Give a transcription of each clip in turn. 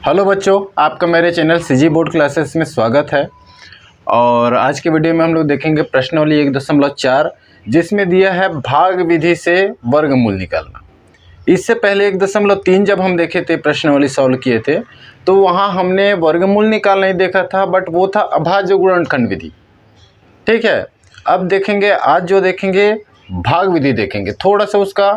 Hello बच्चों, आपका मेरे चैनल सीजी बोर्ड क्लासेस में स्वागत है। और आज के वीडियो में हम लोग देखेंगे प्रश्नावली 1.4, जिसमें दिया है भाग विधि से वर्गमूल निकालना। इससे पहले 1.3 जब हम देखे थे, प्रश्नावली सॉल्व किए थे, तो वहाँ हमने वर्गमूल निकालना ही देखा था, बट वो था अभाज्य गुणनखंड विधि। ठीक है, अब देखेंगे, आज जो देखेंगे भाग विधि देखेंगे। थोड़ा सा उसका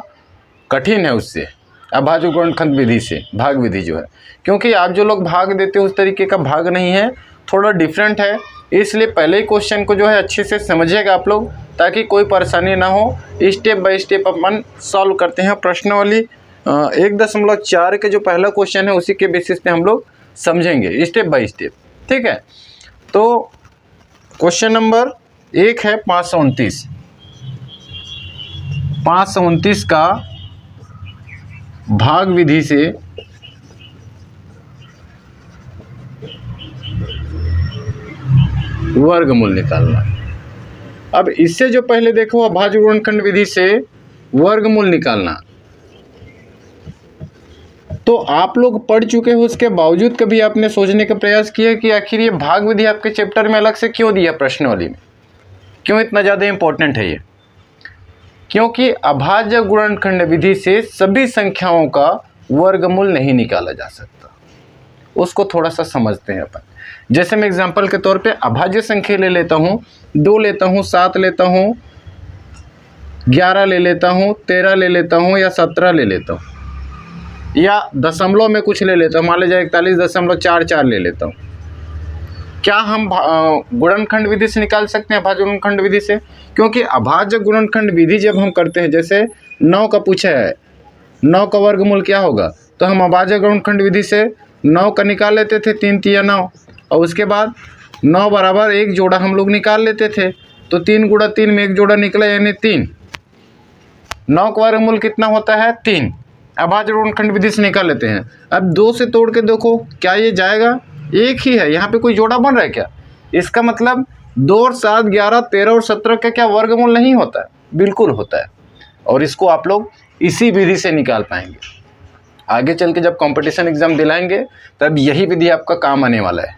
कठिन है उससे, अभाज्य गुणनखंड विधि से भाग विधि जो है, क्योंकि आप जो लोग भाग देते हो उस तरीके का भाग नहीं है, थोड़ा डिफरेंट है। इसलिए पहले ही क्वेश्चन को जो है अच्छे से समझिएगा आप लोग, ताकि कोई परेशानी ना हो। Step by step upon solve करते हैं। प्रश्नावली 1.4 के जो पहला क्वेश्चन है उसी के बेसिस पे हम लोग समझेंगे स्टेप बाय स्टेप। ठीक है, तो क्वेश्चन नंबर 1 है 529। 529 का भाग विधि से वर्गमूल निकालना। अब इससे जो पहले देखो अभाज्य गुणनखंड विधि से वर्गमूल निकालना, तो आप लोग पढ़ चुके हो, उसके बावजूद कभी आपने सोचने का प्रयास किया कि आखिर ये भाग विधि आपके चैप्टर में अलग से क्यों दिया, प्रश्नावली में क्यों इतना ज़्यादा इंपॉर्टेंट है ये? क्योंकि अभाज्य गुणनखंड विधि से सभी संख्याओं का वर्गमूल नहीं निकाला जा सकता। उसको थोड़ा सा समझते हैं अपन। जैसे मैं एग्जांपल के तौर पे अभाज्य संख्या ले लेता हूँ, 2 लेता हूँ, 7 लेता हूँ, 11 ले लेता हूँ, 13 ले लेता हूँ, या 17 ले लेता हूँ, या दशमलव में कुछ ले लेता हूँ, मान लीजिए 41.44 ले लेता हूँ। क्या हम गुणनखंड विधि से निकाल सकते हैं, अभाज्य गुणनखंड विधि से? क्योंकि अभाज्य गुणनखंड विधि जब हम करते हैं, जैसे 9 का पूछा है, 9 का वर्गमूल क्या होगा, तो हम अभाज्य गुणनखंड विधि से 9 का निकाल लेते थे, 3 तिया 9, और उसके बाद 9 बराबर एक जोड़ा हम लोग निकाल लेते थे, तो 3 गुणा 3 में एक जोड़ा निकला, यानी 3। 9 का वर्गमूल कितना होता है? 3। अभाज्य गुणनखंड विधि से निकाल लेते हैं। अब 2 से तोड़ के देखो, क्या ये जाएगा? एक ही है, यहाँ पे कोई जोड़ा बन रहा है क्या? इसका मतलब 2 और 7, 11, 13 और 17 का क्या वर्गमूल नहीं होता है? बिल्कुल होता है। और इसको आप लोग इसी विधि से निकाल पाएंगे। आगे चल के जब कंपटीशन एग्जाम दिलाएंगे तब यही विधि आपका काम आने वाला है।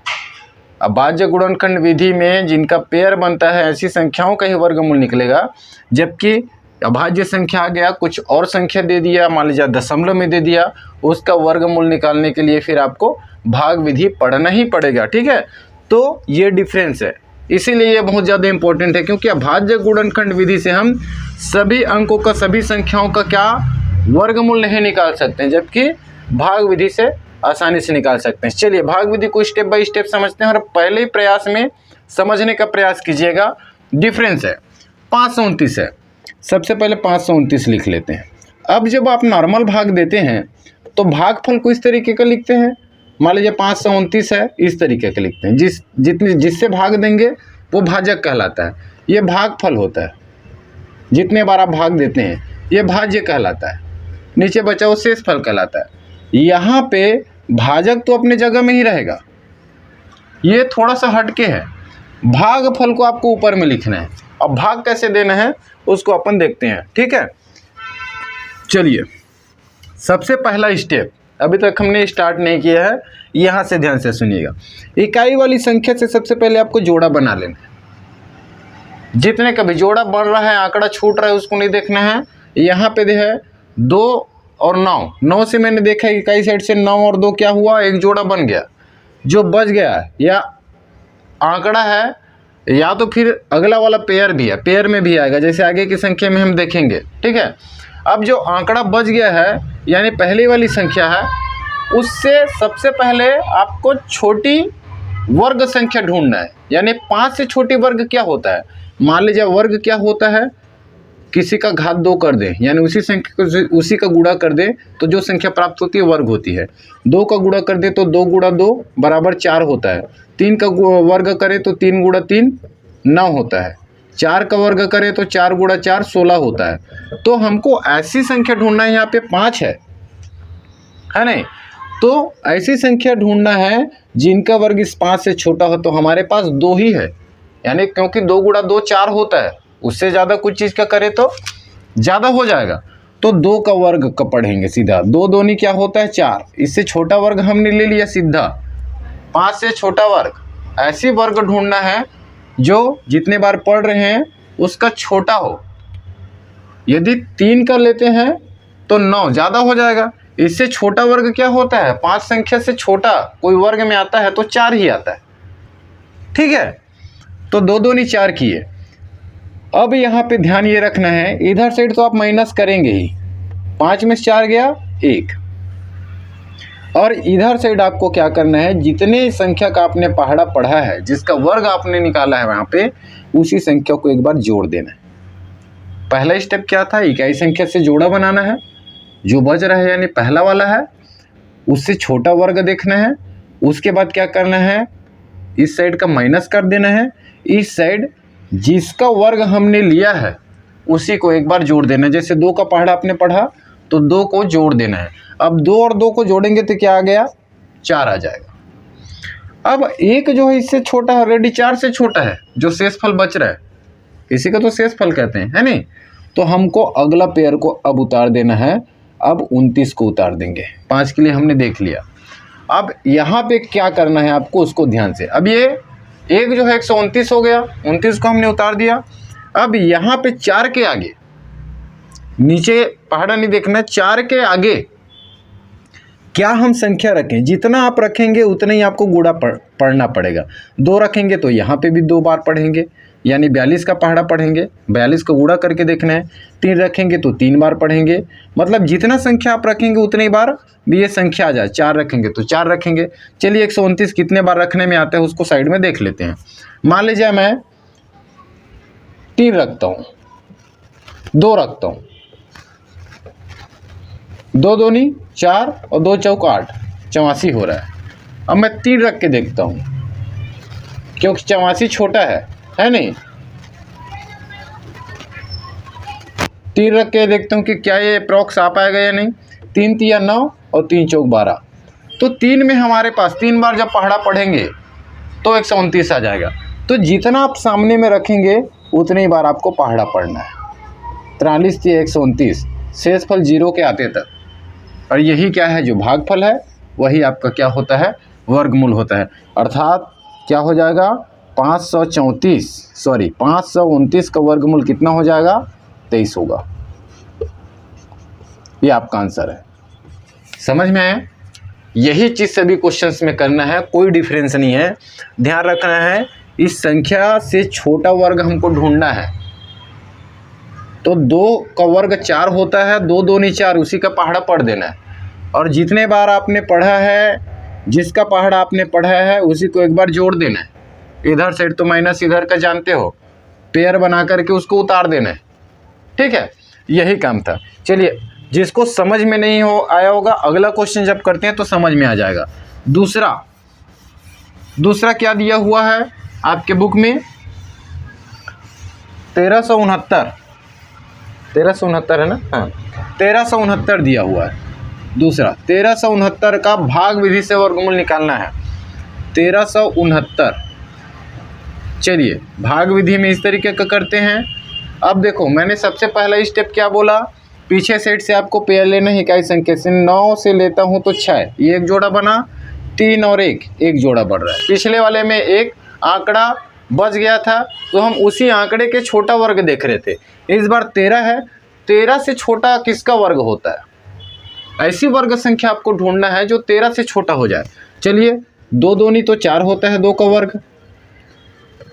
अभाज्य गुणनखंड विधि में जिनका पेयर बनता है, ऐसी संख्याओं का ही वर्गमूल निकलेगा। जबकि अभाज्य संख्या आ गया, कुछ और संख्या दे दिया, मान लीजिए दशमलव में दे दिया, उसका वर्गमूल निकालने के लिए फिर आपको भाग विधि पढ़ना ही पड़ेगा। ठीक है, तो ये डिफरेंस है, इसीलिए ये बहुत ज़्यादा इंपॉर्टेंट है। क्योंकि अभाज्य गुणनखंड विधि से हम सभी अंकों का, सभी संख्याओं का क्या वर्गमूल नहीं निकाल सकते हैं, जबकि भाग विधि से आसानी से निकाल सकते हैं। चलिए भाग विधि को स्टेप बाय स्टेप समझते हैं, और पहले ही प्रयास में समझने का प्रयास कीजिएगा। डिफरेंस है 529 है। सबसे पहले 529 लिख लेते हैं। अब जब आप नॉर्मल भाग देते हैं तो भागफल को इस तरीके का लिखते हैं। मान लीजिए 529 है, इस तरीके का लिखते हैं। जिससे भाग देंगे वो भाजक कहलाता है। ये भागफल होता है, जितने बार आप भाग देते हैं ये भाज्य कहलाता है। नीचे बचा वो शेषफल कहलाता है। यहाँ पे भाजक तो अपने जगह में ही रहेगा, ये थोड़ा सा हटके है। भागफल को आपको ऊपर में लिखना है। अब भाग कैसे देना है उसको अपन देखते हैं। ठीक है, चलिए सबसे पहला स्टेप, अभी तक हमने स्टार्ट नहीं किया है, यहाँ से ध्यान से सुनिएगा। इकाई वाली संख्या से सबसे पहले आपको जोड़ा बना लेना है। जितने का भी जोड़ा बन रहा है, आंकड़ा छूट रहा है, उसको नहीं देखना है। यहाँ पे है 2 और 9। 9 से मैंने देखा इकाई साइड से 9 और 2 क्या हुआ, एक जोड़ा बन गया। जो बच गया है या आंकड़ा है, या तो फिर अगला वाला पेयर भी है, पेयर में भी आएगा, जैसे आगे की संख्या में हम देखेंगे। ठीक है, अब जो आंकड़ा बच गया है, यानी पहली वाली संख्या है, उससे सबसे पहले आपको छोटी वर्ग संख्या ढूंढना है। यानी 5 से छोटी वर्ग क्या होता है? मान लीजिए वर्ग क्या होता है, किसी का घात 2 कर दे, यानी उसी संख्या को उसी का गुणा कर दे तो जो संख्या प्राप्त होती है वर्ग होती है। 2 का गुणा कर दे तो 2 गुणा 2 बराबर 4 होता है। 3 का वर्ग करे तो 3 गुणा 3 9 होता है। 4 का वर्ग करे तो 4 गुणा 4 16 होता है। तो हमको ऐसी संख्या ढूंढना है, यहाँ पे 5 है नहीं, तो ऐसी संख्या ढूंढना है जिनका वर्ग इस 5 से छोटा हो। तो हमारे पास 2 ही है, यानी क्योंकि 2 गुणा 2 4 होता है, उससे ज़्यादा कुछ चीज़ का करे तो ज़्यादा हो जाएगा। तो 2 का वर्ग का पढ़ेंगे सीधा। 2 दूनी क्या होता है 4, इससे छोटा वर्ग हमने ले लिया सीधा। 5 से छोटा वर्ग, ऐसी वर्ग ढूंढना है जो जितने बार पढ़ रहे हैं उसका छोटा हो। यदि 3 का लेते हैं तो 9 ज़्यादा हो जाएगा। इससे छोटा वर्ग क्या होता है, 5 संख्या से छोटा कोई वर्ग में आता है तो 4 ही आता है। ठीक है, तो 2 दूनी 4 किए। अब यहाँ पे ध्यान ये रखना है, इधर साइड तो आप माइनस करेंगे ही, 5 में से 4 गया 1, और इधर साइड आपको क्या करना है, जितने संख्या का आपने पहाड़ा पढ़ा है, जिसका वर्ग आपने निकाला है वहाँ पे, उसी संख्या को एक बार जोड़ देना है। पहला स्टेप क्या था, इकाई संख्या से जोड़ा बनाना है, जो बच रहा है यानी पहला वाला है उससे छोटा वर्ग देखना है। उसके बाद क्या करना है, इस साइड का माइनस कर देना है, इस साइड जिसका वर्ग हमने लिया है उसी को एक बार जोड़ देना है। जैसे 2 का पहाड़ा आपने पढ़ा तो 2 को जोड़ देना है। अब 2 और 2 को जोड़ेंगे तो क्या आ गया, 4 आ जाएगा। अब 1 जो है इससे छोटा है, ऑलरेडी 4 से छोटा है, जो शेषफल बच रहा है इसी का तो शेषफल कहते हैं, है नहीं। तो हमको अगला पेयर को अब उतार देना है। अब 29 को उतार देंगे, 5 के लिए हमने देख लिया। अब यहाँ पे क्या करना है आपको, उसको ध्यान से। अब ये 1 जो है 129 हो गया, 29 को हमने उतार दिया। अब यहाँ पे 4 के आगे, नीचे पहाड़ा नहीं देखना, 4 के आगे क्या हम संख्या रखें, जितना आप रखेंगे उतना ही आपको गुणा पढ़ना पड़ेगा। 2 रखेंगे तो यहाँ पे भी 2 बार पढ़ेंगे, यानी 42 का पहाड़ा पढ़ेंगे, 42 को गुणा करके देखना है। 3 रखेंगे तो 3 बार पढ़ेंगे, मतलब जितना संख्या आप रखेंगे उतनी बार भी ये संख्या आ जाए। 4 रखेंगे तो 4 रखेंगे। चलिए 129 कितने बार रखने में आता है उसको साइड में देख लेते हैं। मान लीजिए मैं 3 रखता हूँ, 2 रखता हूँ, 2 दूनी 4 और 2 चौक 8, 84 हो रहा है। अब मैं 3 रख के देखता हूँ, क्योंकि 84 छोटा है नहीं। 3 रख के देखता हूँ कि क्या ये अप्रॉक्स आ पाएगा या नहीं। 3 तिया 9 और 3 चौक 12, तो 3 में हमारे पास 3 बार जब पहाड़ा पढ़ेंगे तो 129 आ जाएगा। तो जितना आप सामने में रखेंगे उतनी बार आपको पहाड़ा पढ़ना है। 43 तिया 129, शेषफल 0 के आते तक। और यही क्या है, जो भागफल है वही आपका क्या होता है, वर्गमूल होता है। अर्थात क्या हो जाएगा, 529 का वर्गमूल कितना हो जाएगा, 23 होगा। ये आपका आंसर है। समझ में आया? यही चीज़ सभी क्वेश्चंस में करना है, कोई डिफरेंस नहीं है। ध्यान रखना है, इस संख्या से छोटा वर्ग हमको ढूंढना है। तो 2 का वर्ग 4 होता है, 2 दूनी 4, उसी का पहाड़ा पढ़ देना है। और जितने बार आपने पढ़ा है, जिसका पहाड़ा आपने पढ़ा है उसी को एक बार जोड़ देना है। इधर साइड तो माइनस इधर का जानते हो, पेयर बना करके उसको उतार देना है। ठीक है, यही काम था। चलिए, जिसको समझ में नहीं आया होगा, अगला क्वेश्चन जब करते हैं तो समझ में आ जाएगा। दूसरा क्या दिया हुआ है आपके बुक में, 1369 है ना, हाँ 1369 दिया हुआ है। दूसरा 1369 का भाग विधि से वर्गमूल निकालना है। 1369, चलिए भाग विधि में इस तरीके का करते हैं। अब देखो, मैंने सबसे पहला स्टेप क्या बोला, पीछे साइड से आपको पेयर लेना है इकाई संख्या से। 9 से लेता हूँ तो 6, ये एक जोड़ा बना, 3 और 1 जोड़ा बढ़ रहा है। पिछले वाले में एक आंकड़ा बच गया था तो हम उसी आंकड़े के छोटा वर्ग देख रहे थे। इस बार 13 है, 13 से छोटा किसका वर्ग होता है, ऐसी वर्ग संख्या आपको ढूंढना है जो 13 से छोटा हो जाए। चलिए, 2 दूनी तो 4 होता है, 2 का वर्ग,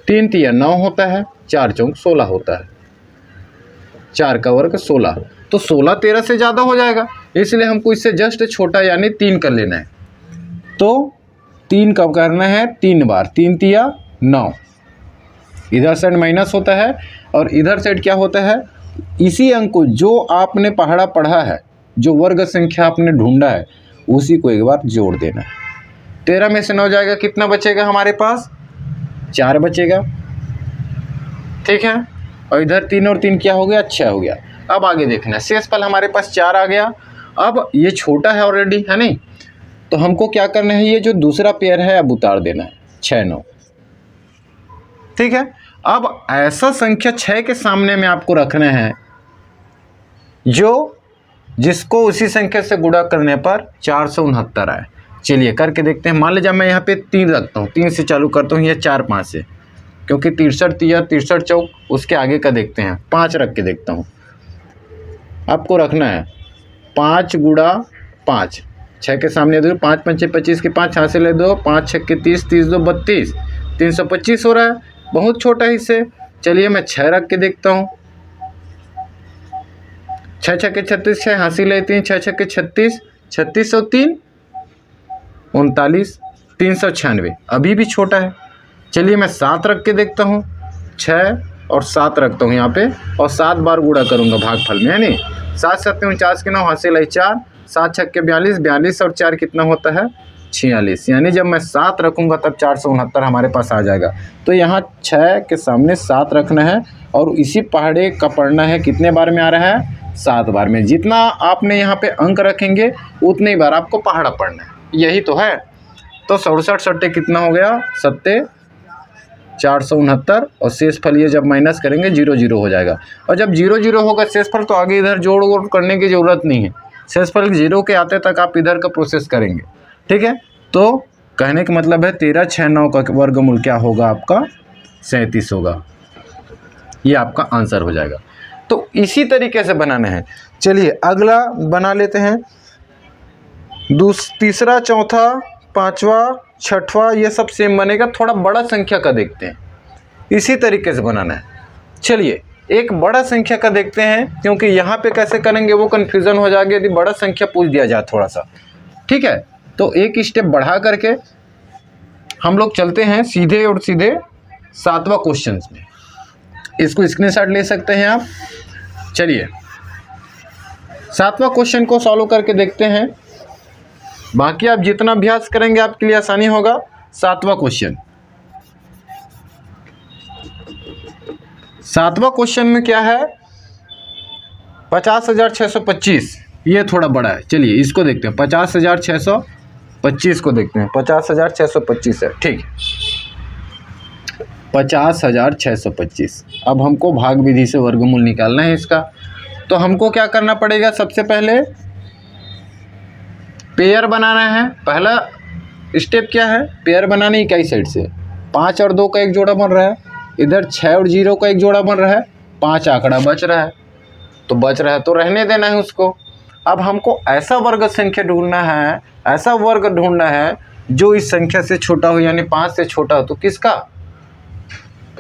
3 तिया 9 होता है, 4 चौक 16 होता है, 4 का वर्ग 16। तो 16 13 से ज़्यादा हो जाएगा, इसलिए हमको इससे जस्ट छोटा यानी 3 कर लेना है। तो 3 कब करना है, 3 बार, 3 तिया 9। इधर साइड माइनस होता है और इधर साइड क्या होता है, इसी अंक को जो आपने पहाड़ा पढ़ा है, जो वर्ग संख्या आपने ढूंढा है, उसी को एक बार जोड़ देना है। 13 में से 9 जाएगा, कितना बचेगा हमारे पास, 4 बचेगा। ठीक है, और इधर 3 और 3 क्या हो गया, 6 हो गया। अब आगे देखना है, शेषफल हमारे पास 4 आ गया। अब ये छोटा है ऑलरेडी, है नहीं, तो हमको क्या करना है, ये जो दूसरा पेयर है अब उतार देना है, 6 9। ठीक है, अब ऐसा संख्या 6 के सामने में आपको रखना है जो जिसको उसी संख्या से गुणा करने पर 469 आए। चलिए करके देखते हैं। मान लीजिए मैं यहाँ पे 3 रखता हूँ, 3 से चालू करता हूँ या 4 5 से, क्योंकि 63 या 63 चौक उसके आगे का देखते हैं। 5 रख के देखता हूँ। आपको रखना है 5 गुणा 5, 6 के सामने दो, 5 पंचे 25 के 5 यहाँ से ले दो, 5 6 के 30, 30 2 32, 325 हो रहा है, बहुत छोटा हिस्से। चलिए मैं 6 रख के देखता हूँ। 6 6 के 36, 6 हासिल लेते हैं, 6 6 के 36, 3603 39, 396, अभी भी छोटा है। चलिए मैं 7 रख के देखता हूँ। 6 और 7 रखता हूँ यहाँ पे और 7 बार गुणा करूँगा भागफल में, है नहीं। 7 7 49 के 9 हासिल है 4, 7 6 के 42, 42 और 4 कितना होता है 46, यानी जब मैं 7 रखूँगा तब 469 हमारे पास आ जाएगा। तो यहाँ 6 के सामने 7 रखना है और इसी पहाड़े का पढ़ना है। कितने बार में आ रहा है 7 बार में। जितना आपने यहाँ पे अंक रखेंगे उतने ही बार आपको पहाड़ा पढ़ना है, यही तो है। तो 67 सट्टे कितना हो गया 7 469 और शेषफल ये जब माइनस करेंगे 0 0 हो जाएगा। और जब 0 0 होगा शेषफल तो आगे इधर जोड़ वोड़ करने की ज़रूरत नहीं है। शेषफल 0 के आते तक आप इधर का प्रोसेस करेंगे, ठीक है। तो कहने का मतलब है 1369 का वर्गमूल क्या होगा आपका 37 होगा। ये आपका आंसर हो जाएगा। तो इसी तरीके से बनाना है। चलिए अगला बना लेते हैं। तीसरा, चौथा, पांचवा, छठवां ये सब सेम बनेगा। थोड़ा बड़ा संख्या का देखते हैं, इसी तरीके से बनाना है। चलिए एक बड़ा संख्या का देखते हैं, क्योंकि यहाँ पे कैसे करेंगे वो कन्फ्यूज़न हो जाएगा यदि बड़ा संख्या पूछ दिया जाए थोड़ा सा, ठीक है। तो एक स्टेप बढ़ा करके हम लोग चलते हैं सीधे और सीधे 7वां क्वेश्चन में। इसको स्क्रीनशॉट ले सकते हैं आप। चलिए 7वां क्वेश्चन को सॉल्व करके देखते हैं। बाकी आप जितना अभ्यास करेंगे आपके लिए आसानी होगा। 7वां क्वेश्चन, 7वां क्वेश्चन में क्या है 50,625। ये थोड़ा बड़ा है। चलिए इसको देखते हैं। 50,625 को देखते हैं। 50,625 है, ठीक है। 50,625। अब हमको भाग विधि से वर्गमूल निकालना है इसका। तो हमको क्या करना पड़ेगा, सबसे पहले पेयर बनाना है। पहला स्टेप क्या है, पेयर बनाने इकाई साइड से 5 और 2 का एक जोड़ा बन रहा है, इधर 6 और 0 का एक जोड़ा बन रहा है, 5 आंकड़ा बच रहा है। तो बच रहा है तो रहने देना है उसको। अब हमको ऐसा वर्ग संख्या ढूंढना है, ऐसा वर्ग ढूंढना है जो इस संख्या से छोटा हो, यानी 5 से छोटा हो। तो किसका,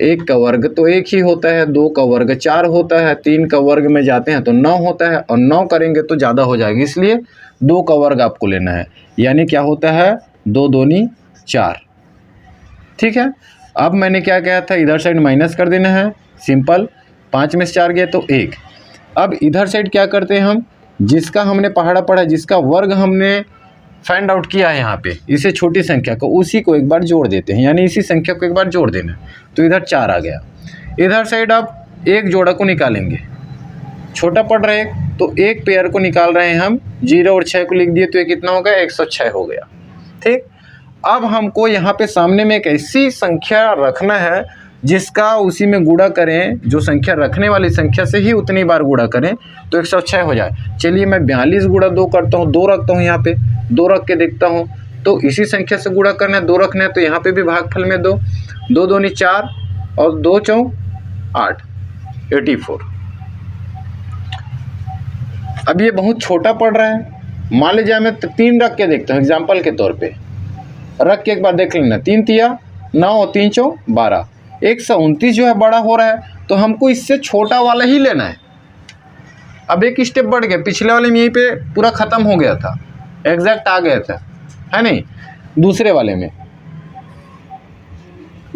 1 का वर्ग तो 1 ही होता है, 2 का वर्ग 4 होता है, 3 का वर्ग में जाते हैं तो 9 होता है, और 9 करेंगे तो ज़्यादा हो जाएगी, इसलिए 2 का वर्ग आपको लेना है। यानी क्या होता है 2 दूनी 4, ठीक है। अब मैंने क्या कहा था, इधर साइड माइनस कर देना है, सिंपल। 5 में से 4 गए तो 1। अब इधर साइड क्या करते हैं हम, जिसका हमने पहाड़ा पढ़ा, जिसका वर्ग हमने फाइंड आउट किया है यहाँ पे, इसे छोटी संख्या को, उसी को एक बार जोड़ देते हैं, यानी इसी संख्या को एक बार जोड़ देना है। तो इधर 4 आ गया। इधर साइड आप एक जोड़ा को निकालेंगे, छोटा पड़ रहा है तो एक पेयर को निकाल रहे हैं हम। 0 और 6 को लिख दिए तो ये कितना हो गया 106 हो गया, ठीक। अब हमको यहाँ पे सामने में एक ऐसी संख्या रखना है जिसका उसी में गुणा करें, जो संख्या रखने वाली संख्या से ही उतनी बार गुणा करें तो 106 हो जाए। चलिए मैं 42 गुणा 2 करता हूँ, 2 रखता हूँ यहाँ पे, 2 रख के देखता हूँ। तो इसी संख्या से गुणा करना है, 2 रखना है, तो यहाँ पे भी भागफल में 2, 2 दूनी 4 और 2 चौक 8, 84। अब ये बहुत छोटा पड़ रहा है। मान लीजिए मैं 3 रख के देखता हूँ, एग्जाम्पल के तौर पे रख के एक बार देख लेना। 3 तिया 9 और 3 चौक 12, 129 जो है बड़ा हो रहा है, तो हमको इससे छोटा वाला ही लेना है। अब एक स्टेप बढ़ गया, पिछले वाले में यहीं पे पूरा ख़त्म हो गया था, एग्जैक्ट आ गया था, है नहीं। दूसरे वाले में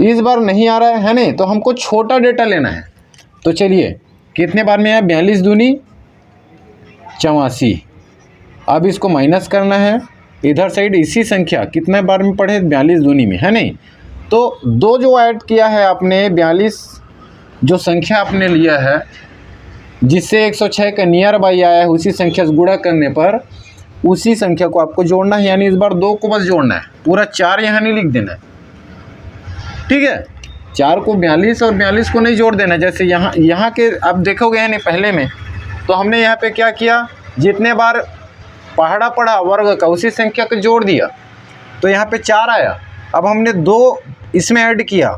इस बार नहीं आ रहा है नहीं, तो हमको छोटा डेटा लेना है। तो चलिए कितने बार में है, 42 दूनी 84। अब इसको माइनस करना है, इधर साइड इसी संख्या कितने बार में पढ़े, 42 दूनी में, है नहीं। तो 2 जो ऐड किया है आपने, 42 जो संख्या आपने लिया है जिससे 106 का नियर बाई आया है, उसी संख्या से गुणा करने पर उसी संख्या को आपको जोड़ना है। यानी इस बार 2 को बस जोड़ना है, पूरा 4 यहाँ नहीं लिख देना है, ठीक है। 4 को 42 और 42 को नहीं जोड़ देना। जैसे यहाँ के आप देखोगे नहीं पहले में, तो हमने यहाँ पे क्या किया, जितने बार पहाड़ा पड़ा वर्ग का उसी संख्या को जोड़ दिया, तो यहाँ पे 4 आया। अब हमने 2 इसमें ऐड किया,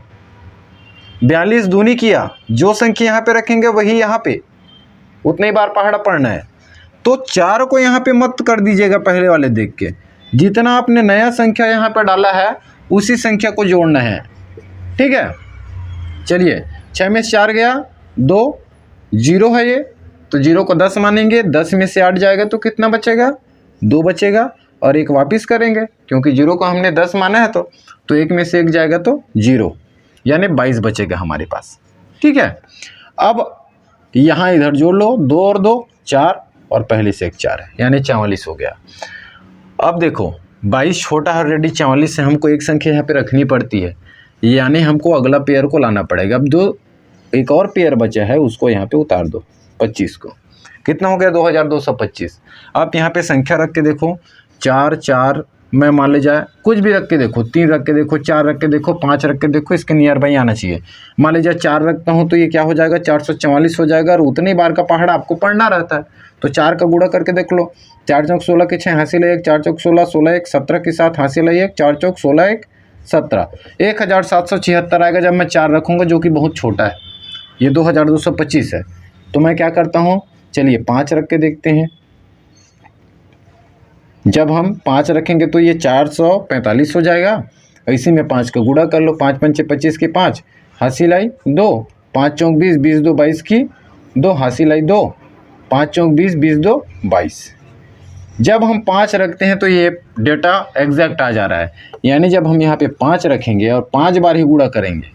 42 दूनी किया, जो संख्या यहाँ पे रखेंगे वही यहाँ पे उतने बार पहाड़ा पढ़ना है। तो 4 को यहाँ पे मत कर दीजिएगा पहले वाले देख के, जितना आपने नया संख्या यहाँ पे डाला है उसी संख्या को जोड़ना है, ठीक है। चलिए 6 में से 4 गया, 2 0 है ये, तो 0 को 10 मानेंगे, 10 में से 8 जाएगा तो कितना बचेगा, 2 बचेगा, और 1 वापस करेंगे क्योंकि 0 को हमने 10 माना है, तो 1 में से 1 जाएगा तो 0, यानी 22 बचेगा हमारे पास, ठीक है। अब यहाँ इधर जोड़ लो, 2 और 2 4, और पहले से 1 4 है, यानी 44 हो गया। अब देखो 22 छोटा है ऑलरेडी 44 से, हमको एक संख्या यहाँ पे रखनी पड़ती है, यानी हमको अगला पेयर को लाना पड़ेगा। अब एक और पेयर बचा है उसको यहाँ पे उतार दो, 25 को, कितना हो गया 2225। आप यहाँ पे संख्या रख के देखो, 4 4 में मान ले जाए, कुछ भी रख के देखो, 3 रख के देखो, 4 रख के देखो, 5 रख के देखो, इसके नियर बाई आना चाहिए। मान लीजिए 4 रखता हूँ तो ये क्या हो जाएगा, 444 हो जाएगा, और उतनी बार का पहाड़ा आपको पढ़ना रहता है, तो 4 का गुणा करके देख लो, 4 चौक 16 के 6 हासिल 1, 4 चौक 16 16 1 17 के साथ हासिल 1, 4 चौक 16 1 17, 1776 आएगा जब मैं 4 रखूँगा, जो कि बहुत छोटा है, ये 2225 है। तो मैं क्या करता हूँ, चलिए 5 रख के देखते हैं। जब हम 5 रखेंगे तो ये 445 हो जाएगा, इसी में 5 का गुणा कर लो, 5 पंचे 25 की 5 हासिल आई 2, 5 चौक 20 20 2 22 की 2 हासिल आई 2, 5 चौक 20 20 2 22। जब हम 5 रखते हैं तो ये डेटा एग्जैक्ट आ जा रहा है, यानी जब हम यहाँ पे 5 रखेंगे और 5 बार ही गुणा करेंगे,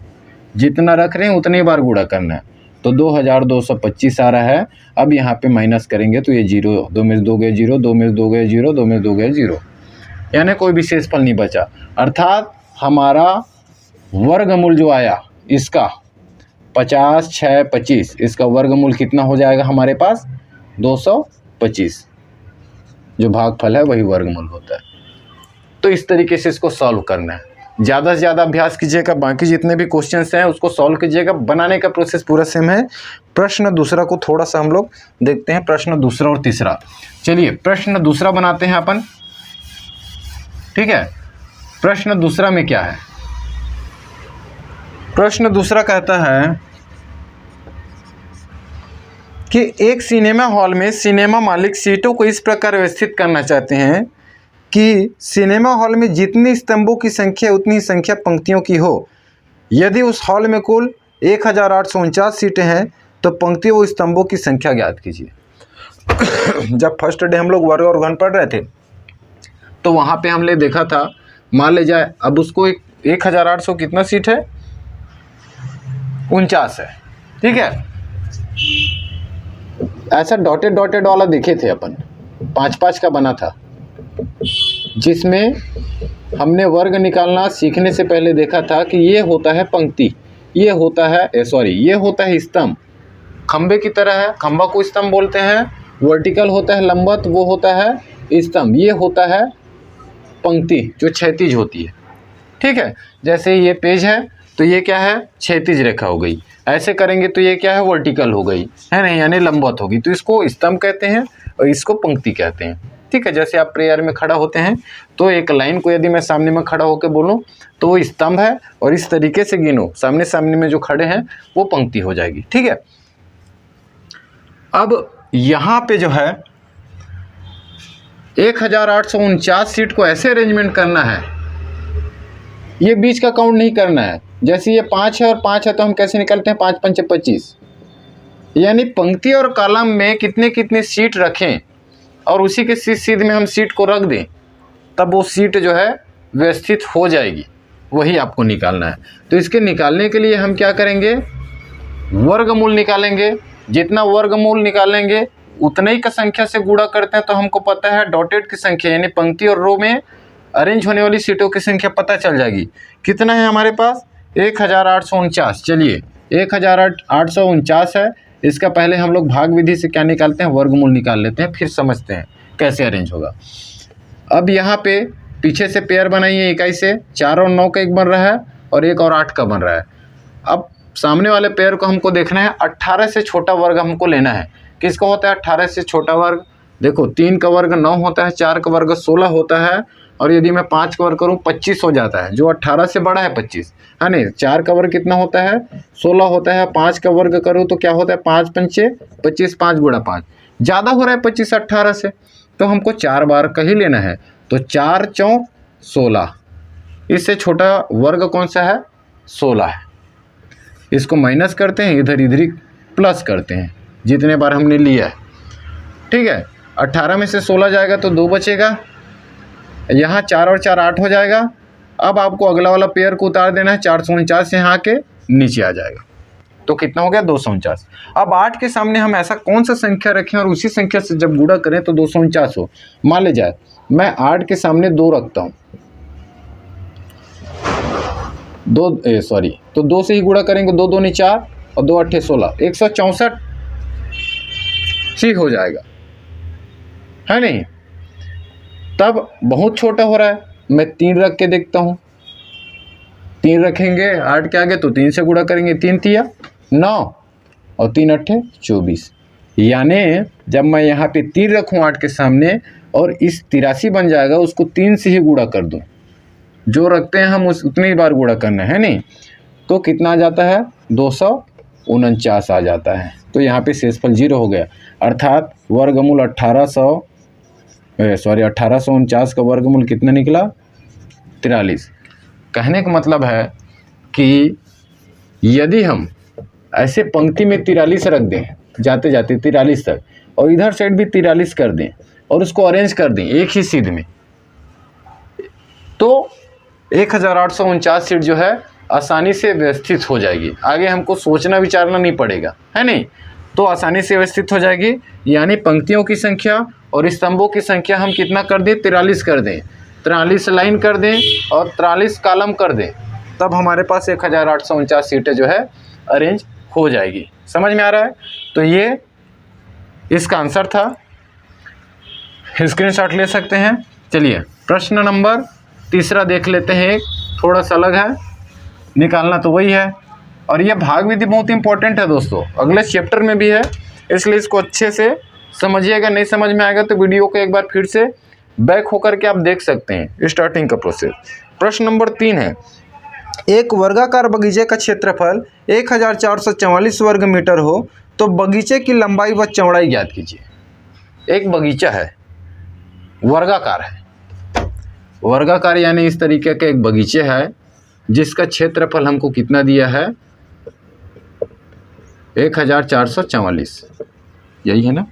जितना रख रहे हैं उतनी बार गुणा करना है, तो 2225 आ रहा है। अब यहाँ पे माइनस करेंगे तो ये 0, 2 में से 2 गए 0, 2 में से 2 गए 0, 2 में से 2 गए 0, यानी कोई विशेष फल नहीं बचा। अर्थात हमारा वर्गमूल जो आया इसका 50 6 25, इसका वर्गमूल कितना हो जाएगा हमारे पास, 225। जो भागफल है वही वर्गमूल होता है। तो इस तरीके से इसको सॉल्व करना है, ज़्यादा से ज़्यादा अभ्यास कीजिएगा, बाकी जितने भी क्वेश्चंस हैं उसको सॉल्व कीजिएगा। बनाने का प्रोसेस पूरा सेम है। प्रश्न दूसरा को थोड़ा सा हम लोग देखते हैं, प्रश्न दूसरा और तीसरा। चलिए प्रश्न दूसरा बनाते हैं अपन, ठीक है। प्रश्न दूसरा में क्या है, प्रश्न दूसरा कहता है कि एक सिनेमा हॉल में सिनेमा मालिक सीटों को इस प्रकार व्यवस्थित करना चाहते हैं कि सिनेमा हॉल में जितनी स्तंभों की संख्या उतनी ही संख्या पंक्तियों की हो। यदि उस हॉल में कुल 1849 सीटें हैं तो पंक्तियों व स्तंभों की संख्या ज्ञात कीजिए। जब फर्स्ट डे हम लोग वर्ग और घन पढ़ रहे थे तो वहाँ पे हमने देखा था, मान ले जाए अब उसको 1800 कितना सीट है, 49 है, ठीक है। ऐसा डॉटेड डॉटेड वाला देखे थे अपन, 5-5 का बना था, जिसमें हमने वर्ग निकालना सीखने से पहले देखा था कि ये होता है पंक्ति, ये होता है ये होता है स्तंभ, खंबे की तरह है, खंबा को स्तंभ बोलते हैं। वर्टिकल होता है लंबवत, वो होता है स्तंभ। ये होता है पंक्ति जो क्षैतिज होती है, ठीक है। जैसे ये पेज है तो ये क्या है, क्षैतिज रेखा हो गई। ऐसे करेंगे तो ये क्या है, वर्टिकल हो गई, है ना, यानी लंबवत होगी। तो इसको स्तंभ कहते हैं और इसको पंक्ति कहते हैं, ठीक है। जैसे आप प्रेयर में खड़ा होते हैं तो एक लाइन को यदि मैं सामने में खड़ा होकर बोलूं तो वो स्तंभ है, और इस तरीके से गिनो सामने सामने में जो खड़े हैं वो पंक्ति हो जाएगी, ठीक है। अब यहाँ पे जो है 1849 सीट को ऐसे अरेंजमेंट करना है, ये बीच का काउंट नहीं करना है। जैसे ये 5 है और 5 है तो हम कैसे निकालते हैं, 5 पंचे 25, यानी पंक्ति और कॉलम में कितने कितने सीट रखें और उसी के सीध में हम सीट को रख दें, तब वो सीट जो है व्यवस्थित हो जाएगी, वही आपको निकालना है। तो इसके निकालने के लिए हम क्या करेंगे, वर्गमूल निकालेंगे। जितना वर्गमूल निकालेंगे उतने ही का संख्या से गुणा करते हैं तो हमको पता है डॉटेड की संख्या, यानी पंक्ति और रो में अरेंज होने वाली सीटों की संख्या पता चल जाएगी। कितना है हमारे पास, 1849। चलिए 1849 है, इसका पहले हम लोग भाग विधि से क्या निकालते हैं, वर्गमूल निकाल लेते हैं, फिर समझते हैं कैसे अरेंज होगा। अब यहाँ पे पीछे से पेयर बनाइए, इकाई से 4 और 9 का एक बन रहा है और 1 और 8 का बन रहा है। अब सामने वाले पेयर को हमको देखना है, 18 से छोटा वर्ग हमको लेना है। किसका होता है 18 से छोटा वर्ग, देखो 3 का वर्ग 9 होता है, 4 का वर्ग 16 होता है, और यदि मैं 5 का वर्ग करूँ 25 हो जाता है, जो 18 से बड़ा है 25 है नहीं। 4 का वर्ग कितना होता है 16 होता है, 5 का वर्ग करूँ तो क्या होता है 5 पंचे 25, 5 गुणा 5 ज़्यादा हो रहा है 25 18 से, तो हमको 4 बार का ही लेना है। तो 4 चौक 16, इससे छोटा वर्ग कौन सा है 16 है। इसको माइनस करते हैं, इधर इधर प्लस करते हैं जितने बार हमने लिया है, ठीक है। 18 में से 16 जाएगा तो 2 बचेगा, यहाँ 4 और 4 8 हो जाएगा। अब आपको अगला वाला पेयर को उतार देना है, 449 यहाँ के नीचे आ जाएगा, तो कितना हो गया 249। अब 8 के सामने हम ऐसा कौन सा संख्या रखें और उसी संख्या से जब गुणा करें तो 249 हो। मान ले जाए मैं 8 के सामने 2 रखता हूँ, तो 2 से ही गुणा करेंगे, 2 2 4 और 2 8 16, 164 ही हो जाएगा, है नहीं। तब बहुत छोटा हो रहा है, मैं 3 रख के देखता हूँ, 3 रखेंगे 8 के आगे तो 3 से गुणा करेंगे, 3 तिया 9 और 3 अट्ठे 24, यानी जब मैं यहाँ पे 3 रखूँ 8 के सामने और इस 83 बन जाएगा, उसको 3 से ही गुणा कर दूँ, जो रखते हैं हम उतनी ही बार गुणा करना है नहीं, तो कितना आ जाता है 249 आ जाता है। तो यहाँ पे शेषफल 0 हो गया, अर्थात वर्गमूल 1849 का वर्गमूल कितना निकला 43। कहने का मतलब है कि यदि हम ऐसे पंक्ति में 43 रख दें जाते जाते 43 तक, और इधर साइड भी 43 कर दें और उसको अरेंज कर दें एक ही सीध में, तो 1849 सीट जो है आसानी से व्यवस्थित हो जाएगी। आगे हमको सोचना विचारना नहीं पड़ेगा, है नहीं, तो आसानी से व्यवस्थित हो जाएगी। यानी पंक्तियों की संख्या और स्तंभों की संख्या हम कितना कर दें 43 कर दें, 43 लाइन कर दें और 43 कॉलम कर दें, तब हमारे पास 1849 सीटें जो है अरेंज हो जाएगी। समझ में आ रहा है। तो ये इसका आंसर था, स्क्रीनशॉट ले सकते हैं। चलिए प्रश्न नंबर 3 देख लेते हैं, एक थोड़ा सा अलग है, निकालना तो वही है, और यह भाग विधि बहुत इंपॉर्टेंट है दोस्तों, अगले चैप्टर में भी है, इसलिए इसको अच्छे से समझिएगा। नहीं समझ में आएगा तो वीडियो को एक बार फिर से बैक होकर के आप देख सकते हैं स्टार्टिंग का प्रोसेस। प्रश्न नंबर 3 है, एक वर्गाकार बगीचे का क्षेत्रफल 1444 वर्ग मीटर हो तो बगीचे की लंबाई व चौड़ाई ज्ञात कीजिए। एक बगीचा है, वर्गाकार है, वर्गाकार यानी इस तरीके का एक बगीचे है जिसका क्षेत्रफल हमको कितना दिया है 1444, यही है ना,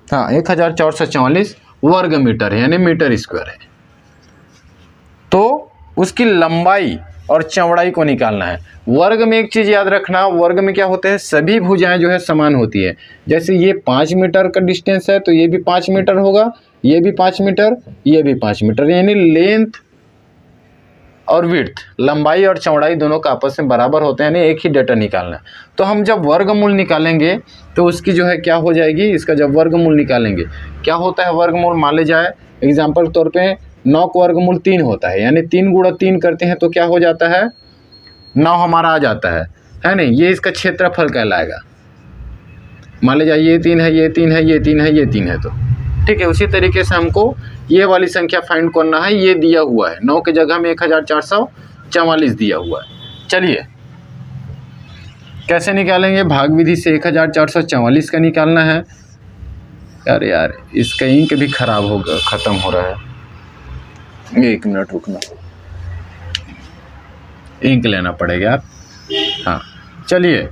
हाँ 1444 वर्ग मीटर है, यानी मीटर स्क्वायर है। तो उसकी लंबाई और चौड़ाई को निकालना है। वर्ग में एक चीज़ याद रखना, वर्ग में क्या होते हैं सभी भुजाएं जो है समान होती है। जैसे ये 5 मीटर का डिस्टेंस है तो ये भी 5 मीटर होगा, ये भी 5 मीटर, ये भी 5 मीटर, यानी लेंथ और विड्थ, लंबाई और चौड़ाई दोनों का आपस में बराबर होते हैं, यानी एक ही डेटा निकालना है। तो हम जब वर्गमूल निकालेंगे तो उसकी जो है क्या हो जाएगी, इसका जब वर्गमूल निकालेंगे क्या होता है वर्गमूल, मान ले जाए एग्जाम्पल के तौर पे 9 का वर्गमूल 3 होता है, यानी 3 गुणा 3 करते हैं तो क्या हो जाता है 9 हमारा आ जाता है नहीं। ये इसका क्षेत्रफल कहलाएगा। मान ले जाए ये 3 है, ये 3 है, ये 3 है, ये 3 है, तो ठीक है। उसी तरीके से हमको ये वाली संख्या फाइंड करना है, ये दिया हुआ है 9 की जगह में 1444 दिया हुआ है। चलिए कैसे निकालेंगे, भाग विधि से 1444 का निकालना है। अरे यार इसका इंक भी खराब हो गया, ख़त्म हो रहा है, 1 मिनट रुकना, इंक लेना पड़ेगा आप। हाँ चलिए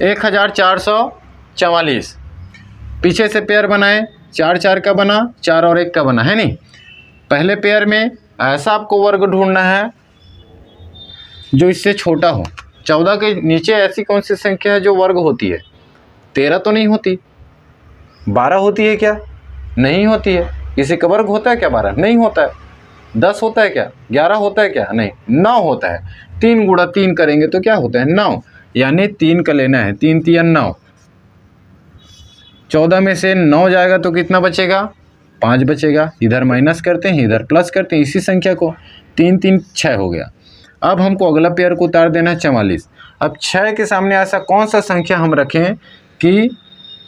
1444, पीछे से पेयर बनाए, 4 4 का बना, 4 और 1 का बना, है नहीं। पहले पेयर में ऐसा आपको वर्ग ढूंढना है जो इससे छोटा हो। 14 के नीचे ऐसी कौन सी संख्या है जो वर्ग होती है, 13 तो नहीं होती, 12 होती है क्या, नहीं होती है। किसी का वर्ग होता है क्या 12, नहीं होता है। 10 होता है क्या, 11 होता है क्या, नहीं। 9 होता है, 3 गुणा 3 करेंगे तो क्या होता है 9, यानी 3 का लेना है, 3 3 9। 14 में से 9 जाएगा तो कितना बचेगा 5 बचेगा, इधर माइनस करते हैं इधर प्लस करते हैं, इसी संख्या को 3 3 6 हो गया। अब हमको अगला पेयर को उतार देना है 44। अब 6 के सामने ऐसा कौन सा संख्या हम रखें कि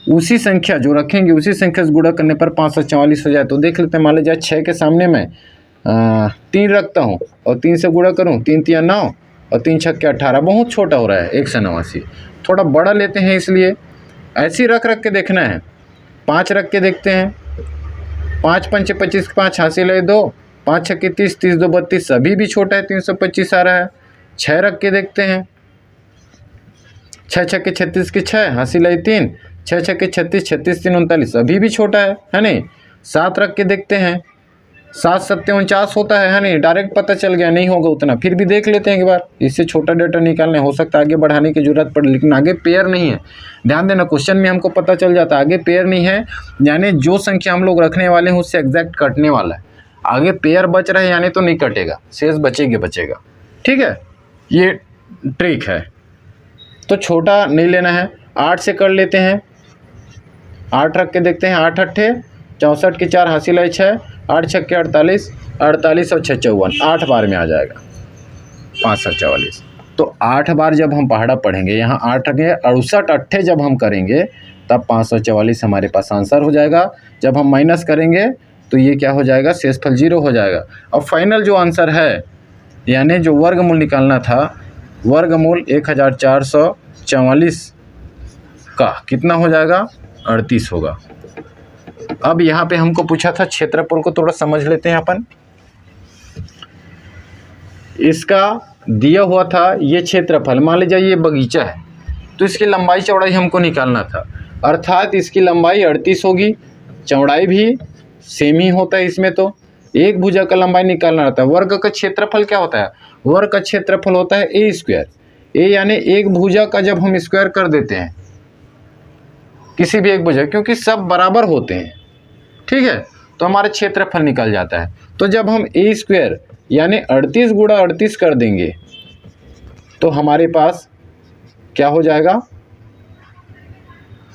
उसी संख्या जो रखेंगे उसी संख्या से गुणा करने पर 544 हो जाए। तो देख लेते हैं, मान लीजिए 6 के सामने मैं 3 रखता हूँ और 3 से गुणा करूँ, 3 3 9 और 3 6 के 18, बहुत छोटा हो रहा है 189। थोड़ा बड़ा लेते हैं, इसलिए ऐसे ही रख के देखना है। 5 रख के देखते हैं, 5 5 25 5 हासिल है 2, 5 6 30 30 2 32, सभी भी छोटा है, 325 आ रहा है। 6 रख के देखते हैं, 6 6 के 36 के 6 हासिल है 3, 6 6 के 36 36 3 39, अभी भी छोटा है नहीं। 7 रख के देखते हैं, 7 7 49 होता है नहीं, डायरेक्ट पता चल गया नहीं होगा उतना, फिर भी देख लेते हैं एक बार, इससे छोटा डेटा निकालने हो सकता है आगे बढ़ाने की जरूरत पड़े, लेकिन आगे पेयर नहीं है। ध्यान देना, क्वेश्चन में हमको पता चल जाता है आगे पेयर नहीं है, यानी जो संख्या हम लोग रखने वाले हैं उससे एग्जैक्ट कटने वाला है। आगे पेयर बच रहा है यानी तो नहीं कटेगा, शेष बचेगा। ठीक है, ये ट्रिक है। तो छोटा नहीं लेना है, 8 से कर लेते हैं। 8 रख के देखते हैं, 8 8 64 के 4 हासिल है 6, 8 6 के 48 48 और 6 54, 8 बार में आ जाएगा 544। तो 8 बार जब हम पहाड़ा पढ़ेंगे, यहाँ 8 रखेंगे, 68 अट्ठे जब हम करेंगे तब 544 हमारे पास आंसर हो जाएगा। जब हम माइनस करेंगे तो ये क्या हो जाएगा, शेषफल 0 हो जाएगा। और फाइनल जो आंसर है, यानी जो वर्गमूल निकालना था, वर्गमूल 1444 का कितना हो जाएगा, 38 होगा। अब यहाँ पे हमको पूछा था क्षेत्रफल को थोड़ा समझ लेते हैं अपन। इसका दिया हुआ था ये क्षेत्रफल, मान लीजिए ये बगीचा है, तो इसकी लंबाई चौड़ाई हमको निकालना था, अर्थात इसकी लंबाई 38 होगी, चौड़ाई भी सेम ही होता है इसमें। तो एक भुजा का लंबाई निकालना रहता है। वर्ग का क्षेत्रफल क्या होता है, वर्ग का क्षेत्रफल होता है ए स्क्वायर। ए यानी एक भुजा का जब हम स्क्वायर कर देते हैं किसी भी एक भुजा, क्योंकि सब बराबर होते हैं, ठीक है, तो हमारा क्षेत्रफल निकल जाता है। तो जब हम ए स्क्वायर यानी 38 गुणा 38 कर देंगे तो हमारे पास क्या हो जाएगा,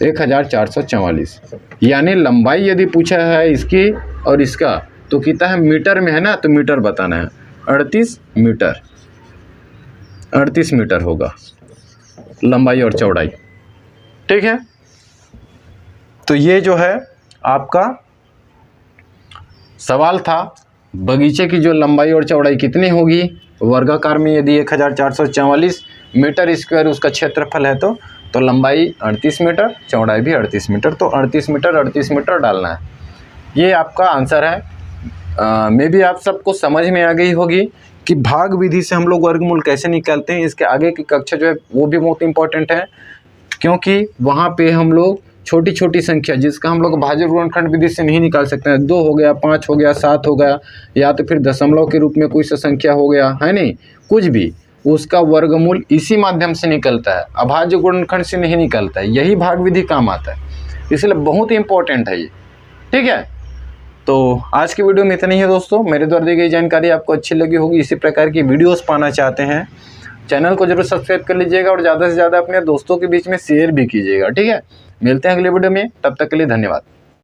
1444। यानी लंबाई यदि पूछा है इसकी और इसका तो कितना है, मीटर में है ना, तो मीटर बताना है। 38 मीटर, 38 मीटर होगा लंबाई और चौड़ाई। ठीक है, तो ये जो है आपका सवाल था, बगीचे की जो लंबाई और चौड़ाई कितनी होगी वर्गाकार में, यदि 1444 मीटर स्क्वायर उसका क्षेत्रफल है तो लंबाई 38 मीटर, चौड़ाई भी 38 मीटर, तो 38 मीटर डालना है। ये आपका आंसर है। मे भी आप सबको समझ में आ गई होगी कि भाग विधि से हम लोग वर्गमूल कैसे निकालते हैं। इसके आगे की कक्षा जो है वो भी बहुत इंपॉर्टेंट है, क्योंकि वहाँ पे हम लोग छोटी छोटी संख्या जिसका हम लोग भाज्य गुणनखंड विधि से नहीं निकाल सकते हैं, 2 हो गया, 5 हो गया, 7 हो गया, या तो फिर दशमलव के रूप में कोई सा संख्या हो गया है नहीं, कुछ भी, उसका वर्गमूल इसी माध्यम से निकलता है, अभाज्य गुणनखंड से नहीं निकलता है। यही भाग विधि काम आता है, इसलिए बहुत इंपॉर्टेंट है ये। ठीक है, तो आज की वीडियो में इतना ही है दोस्तों। मेरे द्वारा दी गई जानकारी आपको अच्छी लगी होगी। इसी प्रकार की वीडियोस पाना चाहते हैं, चैनल को जरूर सब्सक्राइब कर लीजिएगा और ज़्यादा से ज़्यादा अपने दोस्तों के बीच में शेयर भी कीजिएगा। ठीक है, मिलते हैं अगले वीडियो में, तब तक के लिए धन्यवाद।